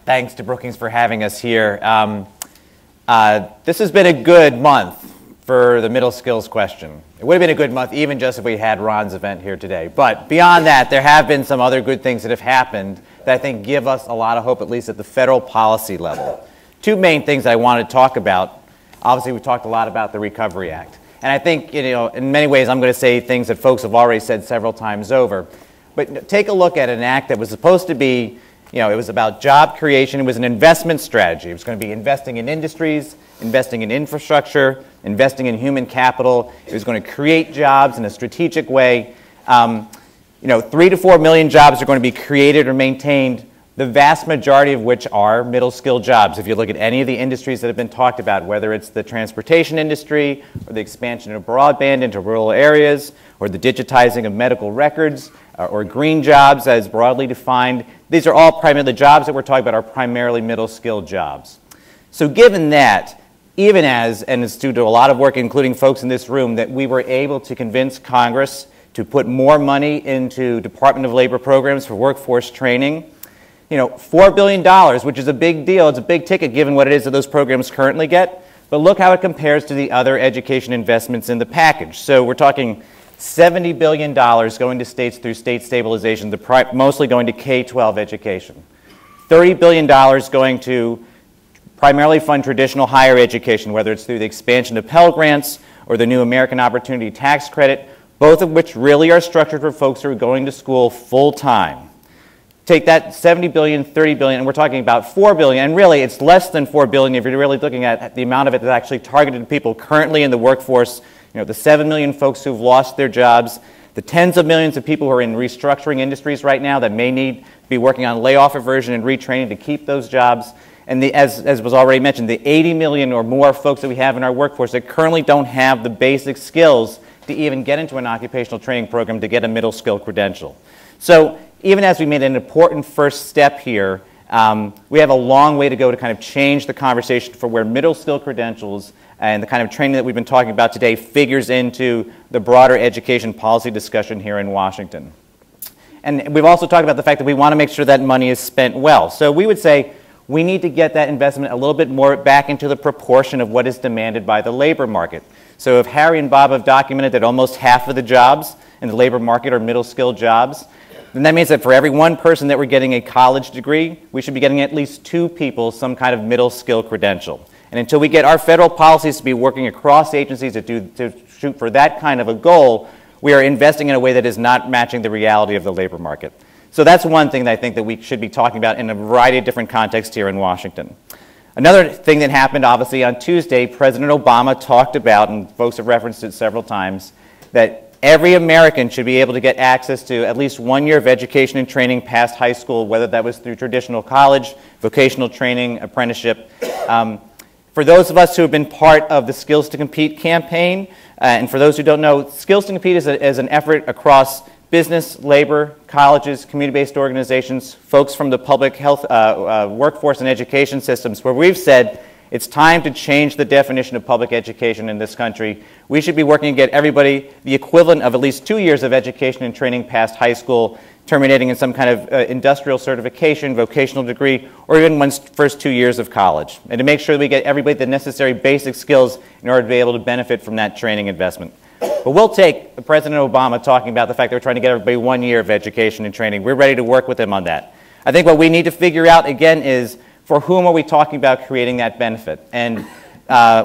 Thanks to Brookings for having us here. This has been a good month for the middle skills question. It would have been a good month even just if we had Ron's event here today. But beyond that, there have been some other good things that have happened that I think give us a lot of hope, at least at the federal policy level. Two main things I want to talk about. Obviously, we talked a lot about the Recovery Act. And I think, in many ways, I'm going to say things that folks have already said several times over. But take a look at an act that was supposed to be, it was about job creation. It was an investment strategy. It was going to be investing in industries, investing in infrastructure, investing in human capital. It was going to create jobs in a strategic way. 3 to 4 million jobs are going to be created or maintained, the vast majority of which are middle skill jobs. If you look at any of the industries that have been talked about, whether it's the transportation industry or the expansion of broadband into rural areas or the digitizing of medical records or green jobs as broadly defined, these are all primarily, the jobs that we're talking about are primarily middle skill jobs. So given that, even as, and it's due to a lot of work, including folks in this room, that we were able to convince Congress to put more money into Department of Labor programs for workforce training, $4 billion, which is a big deal. It's a big ticket given what it is that those programs currently get. But look how it compares to the other education investments in the package. So we're talking $70 billion going to states through state stabilization, mostly going to K-12 education. $30 billion going to primarily fund traditional higher education, whether it's through the expansion of Pell Grants or the new American Opportunity Tax Credit, both of which really are structured for folks who are going to school full-time. Take that $70 billion, $30 billion, and we're talking about $4 billion, and really it's less than $4 billion if you're really looking at the amount of it that's actually targeted to people currently in the workforce, the 7 million folks who've lost their jobs, the tens of millions of people who are in restructuring industries right now that may need to be working on layoff aversion and retraining to keep those jobs, and as was already mentioned, the 80 million or more folks that we have in our workforce that currently don't have the basic skills to even get into an occupational training program to get a middle skill credential. So even as we made an important first step here, we have a long way to go to kind of change the conversation for where middle skill credentials and the kind of training that we've been talking about today figures into the broader education policy discussion here in Washington. And we've also talked about the fact that we want to make sure that money is spent well. So we would say we need to get that investment a little bit more back into the proportion of what is demanded by the labor market. So if Harry and Bob have documented that almost half of the jobs in the labor market are middle skill jobs, then that means that for every one person that we're getting a college degree, we should be getting at least 2 people some kind of middle skill credential. And until we get our federal policies to be working across agencies to shoot for that kind of a goal, we are investing in a way that is not matching the reality of the labor market. So that's one thing that I think that we should be talking about in a variety of different contexts here in Washington. Another thing that happened, obviously, on Tuesday, President Obama talked about, and folks have referenced it several times, that every American should be able to get access to at least 1 year of education and training past high school, whether that was through traditional college, vocational training, apprenticeship. For those of us who have been part of the Skills to Compete campaign, and for those who don't know, Skills to Compete is an effort across business, labor, colleges, community-based organizations, folks from the public health, workforce and education systems, where we've said it's time to change the definition of public education in this country. We should be working to get everybody the equivalent of at least 2 years of education and training past high school, terminating in some kind of industrial certification, vocational degree, or even one's first 2 years of college, and to make sure that we get everybody the necessary basic skills in order to be able to benefit from that training investment. But we'll take President Obama talking about the fact that we're trying to get everybody 1 year of education and training. We're ready to work with him on that. I think what we need to figure out, again, is for whom are we talking about creating that benefit? And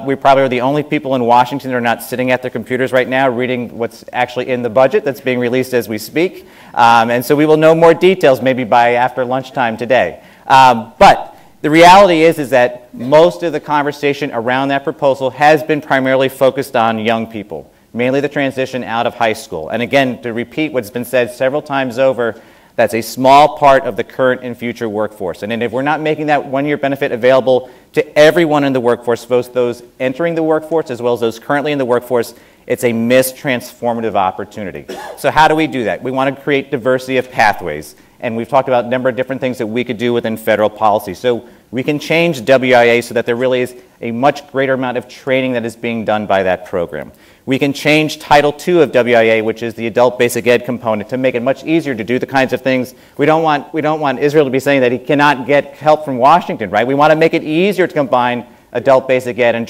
we probably are the only people in Washington that are not sitting at their computers right now reading what's actually in the budget that's being released as we speak. And so we will know more details maybe by after lunchtime today. But the reality is that most of the conversation around that proposal has been primarily focused on young people, mainly the transition out of high school. And again, to repeat what's been said several times over, that's a small part of the current and future workforce. And if we're not making that 1 year benefit available to everyone in the workforce, both those entering the workforce as well as those currently in the workforce, it's a missed transformative opportunity. So how do we do that? We want to create diversity of pathways. And we've talked about a number of different things that we could do within federal policy. So We can change WIA so that there really is a much greater amount of training that is being done by that program. We can change Title II of WIA, which is the adult basic ed component, to make it much easier to do the kinds of things. We don't want Israel to be saying that he cannot get help from Washington, right? We want to make it easier to combine adult basic ed and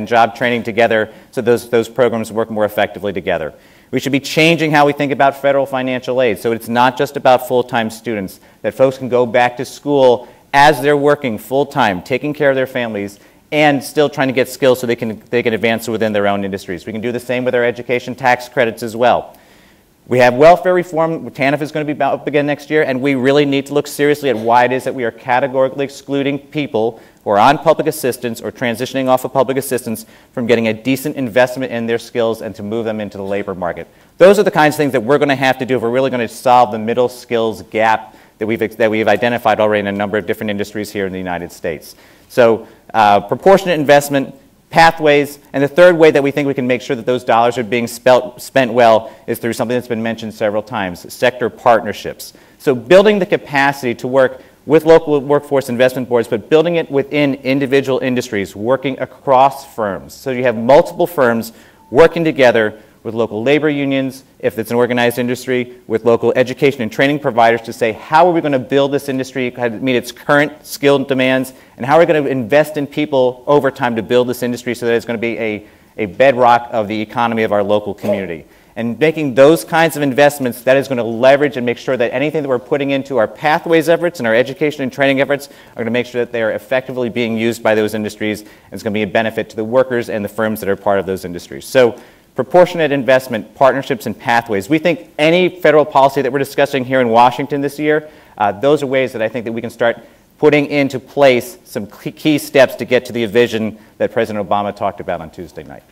job training together so those programs work more effectively together. We should be changing how we think about federal financial aid, so it's not just about full-time students, that folks can go back to school as they're working full-time, taking care of their families, and still trying to get skills so they can advance within their own industries. We can do the same with our education tax credits as well. We have welfare reform. TANF is going to be up again next year, and we really need to look seriously at why it is that we are categorically excluding people who are on public assistance or transitioning off of public assistance from getting a decent investment in their skills and to move them into the labor market. Those are the kinds of things that we're going to have to do if we're really going to solve the middle skills gap that we've identified already in a number of different industries here in the United States. So proportionate investment, pathways, and the third way that we think we can make sure that those dollars are being spent well is through something that's been mentioned several times, sector partnerships. So building the capacity to work with local workforce investment boards, but building it within individual industries, working across firms. So you have multiple firms working together with local labor unions, if it's an organized industry, with local education and training providers to say, how are we going to build this industry to meet its current skill demands, and how are we going to invest in people over time to build this industry so that it's going to be a bedrock of the economy of our local community. And making those kinds of investments, that is going to leverage and make sure that anything that we're putting into our pathways efforts and our education and training efforts are going to make sure that they are effectively being used by those industries, and it's going to be a benefit to the workers and the firms that are part of those industries. So proportionate investment, partnerships, and pathways. We think any federal policy that we're discussing here in Washington this year, those are ways that I think that we can start putting into place some key steps to get to the vision that President Obama talked about on Tuesday night.